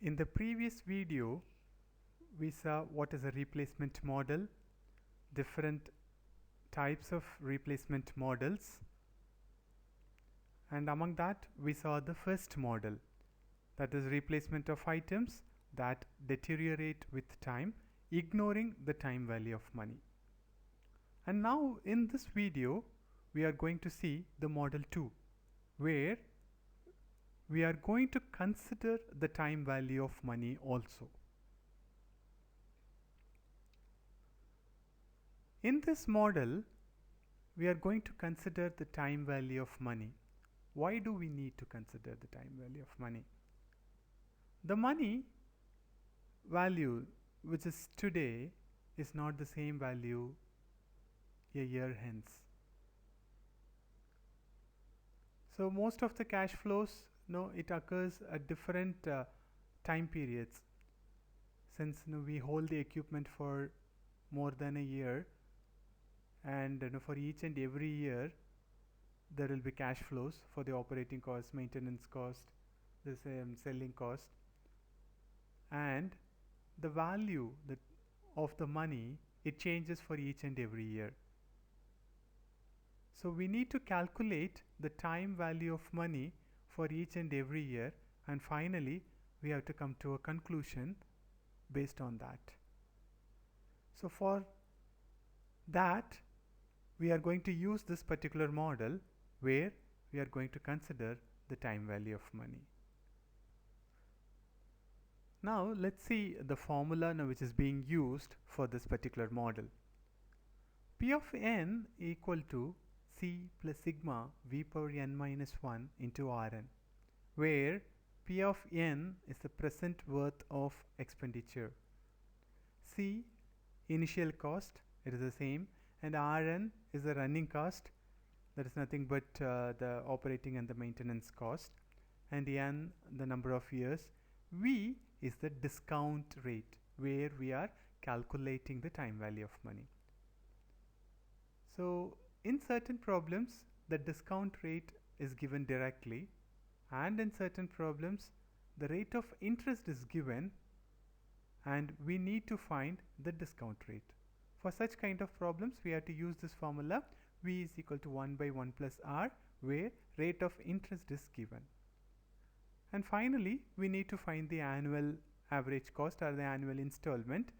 In the previous video, we saw what is a replacement model, different types of replacement models, and among that we saw the first model, that is replacement of items that deteriorate with time, ignoring the time value of money. And now in this video we are going to see the model 2, where we are going to consider the time value of money also. In this model, we are going to consider the time value of money. Why do we need to consider the time value of money? The money value which is today is not the same value a year hence. So most of the cash flows, it occurs at different time periods. Since we hold the equipment for more than a year, and for each and every year there will be cash flows for the operating cost, maintenance cost, the selling cost, and the value of the money, it changes for each and every year. So we need to calculate the time value of money for each and every year, and finally we have to come to a conclusion based on that. So for that, we are going to use this particular model where we are going to consider the time value of money. Now let's see the formula which is being used for this particular model. P of n equal to C plus sigma V power n minus 1 into Rn, where P of n is the present worth of expenditure, C initial cost, it is the same, and Rn is the running cost, that is nothing but the operating and the maintenance cost, and n the number of years. V is the discount rate, where we are calculating the time value of money. So in certain problems the discount rate is given directly, and in certain problems the rate of interest is given and we need to find the discount rate. For such kind of problems we have to use this formula, V is equal to 1 by 1 plus R, where rate of interest is given. And finally we need to find the annual average cost or the annual installment,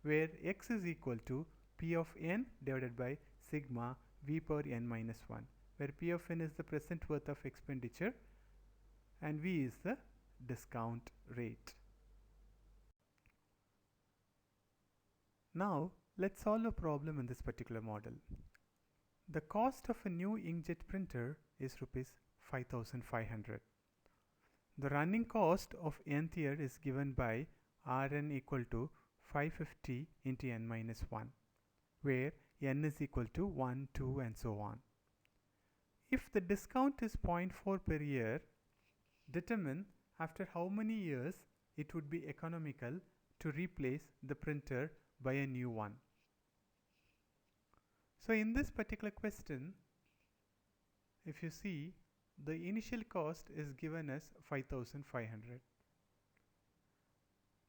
where X is equal to P of n divided by sigma V power n minus 1, where P of n is the present worth of expenditure and V is the discount rate. Now let's solve a problem in this particular model. The cost of a new inkjet printer is rupees 5,500. The running cost of nth year is given by Rn equal to 550 into n minus 1, where n is equal to 1, 2 and so on. If the discount is 0.4 per year, determine after how many years it would be economical to replace the printer by a new one. So in this particular question, if you see, the initial cost is given as 5,500.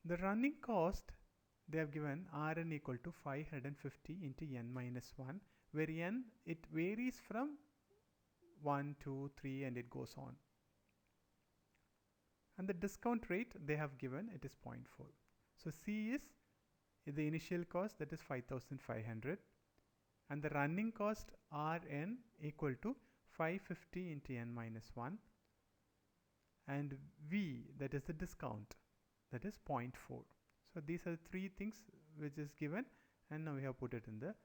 The running cost they have given Rn equal to 550 into n minus 1, where n it varies from 1, 2, 3 and it goes on. And the discount rate they have given, it is 0.4. So C is the initial cost, that is 5,500, and the running cost Rn equal to 550 into n minus 1, and V, that is the discount, that is 0.4. So these are three things which is given, and now we have put it in the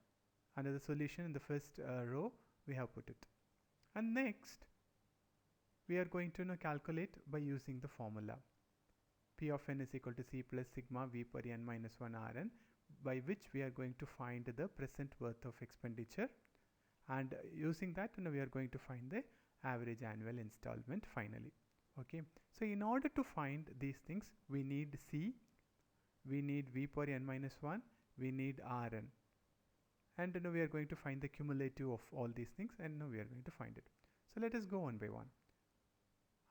another solution in the first row we have put it. And next we are going to now calculate by using the formula. P of n is equal to C plus sigma V per n minus 1 Rn, by which we are going to find the present worth of expenditure, and using that we are going to find the average annual installment finally. Okay, so in order to find these things we need C, we need V per n minus 1, we need Rn, and now we are going to find the cumulative of all these things, and now we are going to find it. So let us go one by one.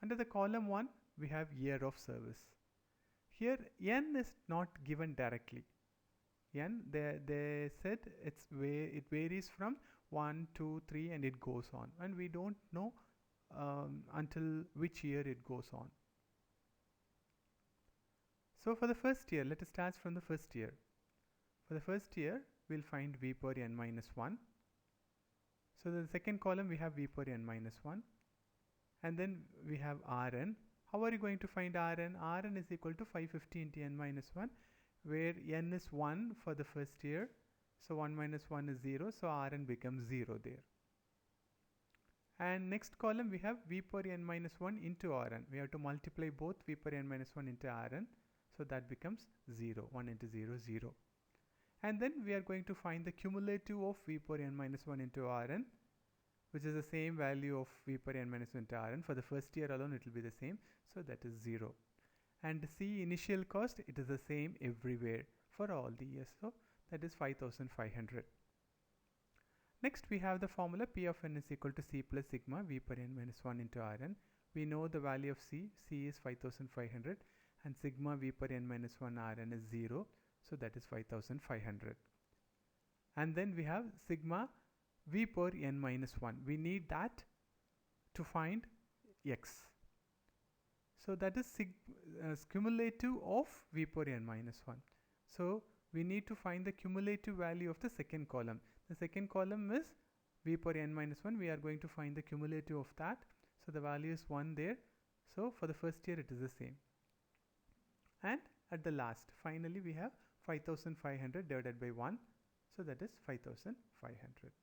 Under the column 1 we have year of service. Here n is not given directly. N, they said it varies from 1, 2, 3 and it goes on, and we don't know until which year it goes on. So for the first year, let us start from the first year. For the first year, we'll find v per n minus 1. So the second column we have v per n minus 1, and then we have Rn. How are you going to find Rn? Rn is equal to 550 into n minus 1, where n is 1 for the first year. So 1 minus 1 is 0, so Rn becomes 0 there. And next column we have v per n minus 1 into Rn. We have to multiply both v per n minus 1 into Rn. So that becomes 0. 1 into 0, 0. And then we are going to find the cumulative of v per n minus 1 into Rn, which is the same value of v per n minus 1 into Rn. For the first year alone, it will be the same. So that is 0. And C, initial cost, it is the same everywhere for all the years. So that is 5,500. Next, we have the formula P of n is equal to C plus sigma v per n minus 1 into Rn. We know the value of C. C is 5,500. And sigma v per n minus 1 Rn is 0. So that is 5,500. And then we have sigma v per n minus 1. We need that to find x. So that is cumulative of v per n minus 1. So we need to find the cumulative value of the second column. The second column is v per n minus 1. We are going to find the cumulative of that. So the value is 1 there. So for the first year it is the same. And at the last, finally we have 5,500 divided by 1. So that is 5,500.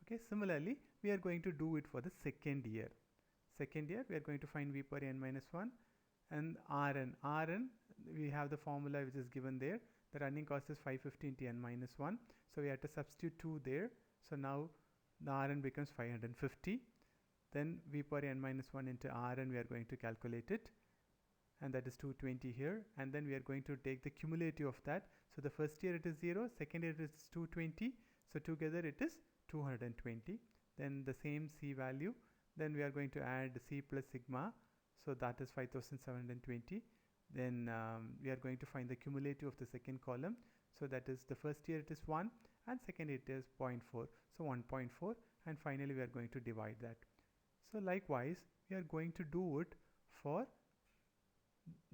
Okay, similarly, we are going to do it for the second year. Second year, we are going to find v per n minus 1 and Rn. Rn, we have the formula which is given there. The running cost is 550 into n minus 1. So we have to substitute 2 there. So now the Rn becomes 550. Then v per n minus 1 into Rn, we are going to calculate it. And that is 220 here. And then we are going to take the cumulative of that. So the first year it is 0, second year it is 220. So together it is 220. Then the same C value. Then we are going to add C plus sigma. So that is 5,720. Then we are going to find the cumulative of the second column. So that is the first year it is 1 and second year it is 0.4. So 1.4, and finally we are going to divide that. So likewise, we are going to do it for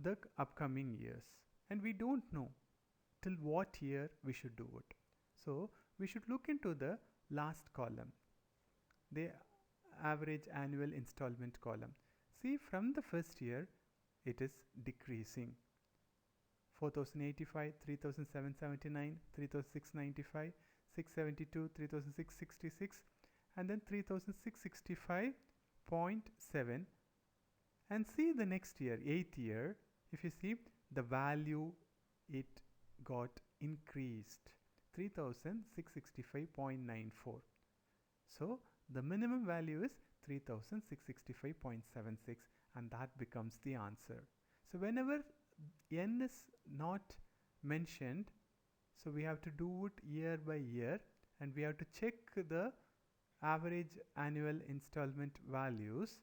the upcoming years, and we don't know till what year we should do it. So we should look into the last column, the average annual installment column. See, from the first year it is decreasing. 4,085, 3,779, 3,695, 672, 3,666, and then 3,665.7. And see the next year, 8th year, if you see the value, it got increased, 3,665.94. So the minimum value is 3,665.76, and that becomes the answer. So whenever n is not mentioned, so we have to do it year by year, and we have to check the average annual installment values,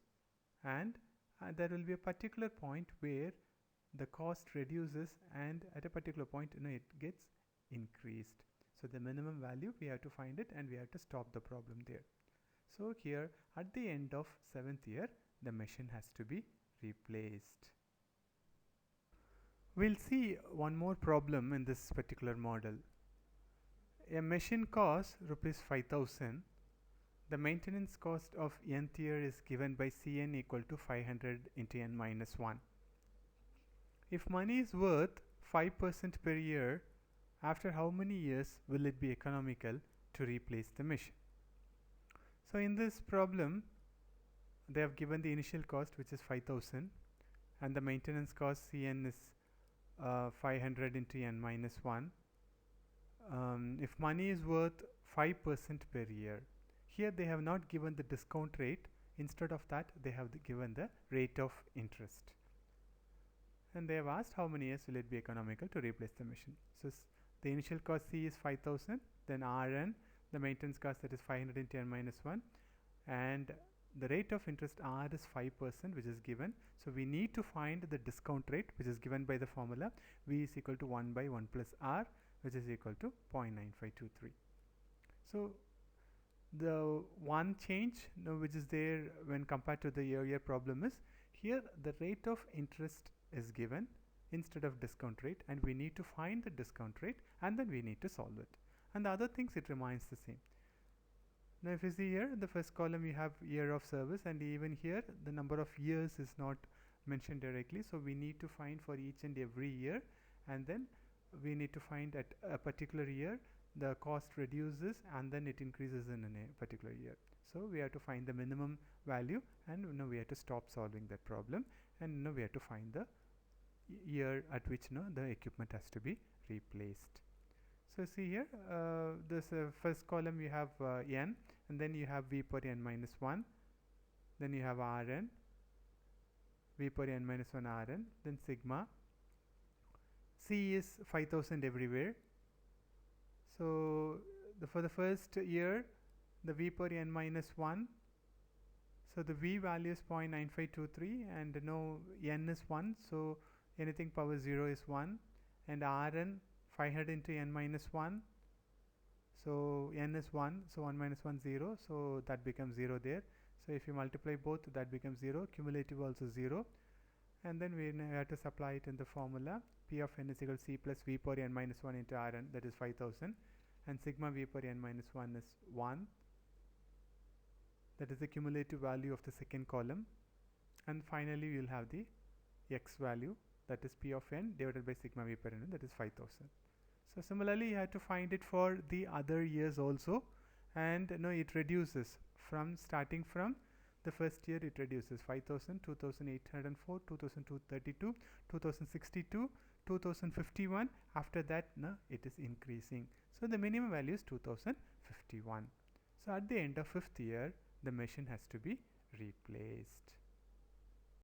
and there will be a particular point where the cost reduces, and at a particular point it gets increased. So the minimum value, we have to find it, and we have to stop the problem there. So here at the end of 7th year, the machine has to be replaced. We'll see one more problem in this particular model. A machine costs rupees 5,000. The maintenance cost of nth year is given by Cn equal to 500 into n minus 1. If money is worth 5% per year, after how many years will it be economical to replace the machine? So in this problem, they have given the initial cost, which is 5,000, and the maintenance cost Cn is 500 into n minus 1. If money is worth 5% per year, here they have not given the discount rate. Instead of that, they have given the rate of interest. And they have asked how many years will it be economical to replace the machine. So the initial cost C is 5,000, then Rn, the maintenance cost, that is 500 into n minus 1, and the rate of interest R is 5%, which is given. So we need to find the discount rate, which is given by the formula V is equal to 1 by 1 plus R, which is equal to 0.9523. So the one change which is there when compared to the earlier problem is here the rate of interest is given instead of discount rate, and we need to find the discount rate and then we need to solve it, and the other things it remains the same. Now if you see here, the first column you have year of service, and even here the number of years is not mentioned directly, so we need to find for each and every year, and then we need to find at a particular year the cost reduces and then it increases in a particular year. So we have to find the minimum value, and now we have to stop solving that problem, and now we have to find the year at which the equipment has to be replaced. So see here, this first column you have n, and then you have v per n minus 1, then you have Rn, v per n minus 1 Rn, then sigma. C is 5000 everywhere. So for the first year, the v per n minus 1, so the v value is 0.9523, and now n is 1, so anything power 0 is 1, and Rn 500 into n minus 1, so n is 1, so 1 minus 1 0, so that becomes 0 there. So if you multiply both, that becomes 0, cumulative also 0, and then we have to supply it in the formula. P of n is equal to C plus v per n minus 1 into Rn, that is 5000, and sigma v per n minus 1 is 1, that is the cumulative value of the second column, and finally we will have the x value, that is P of n divided by sigma v per n, that is 5000. So similarly you have to find it for the other years also, and it reduces from starting from the first year. It reduces 5000, 2804, 2232, 2062, 2051. After that it is increasing, so the minimum value is 2051. So at the end of 5th year the machine has to be replaced.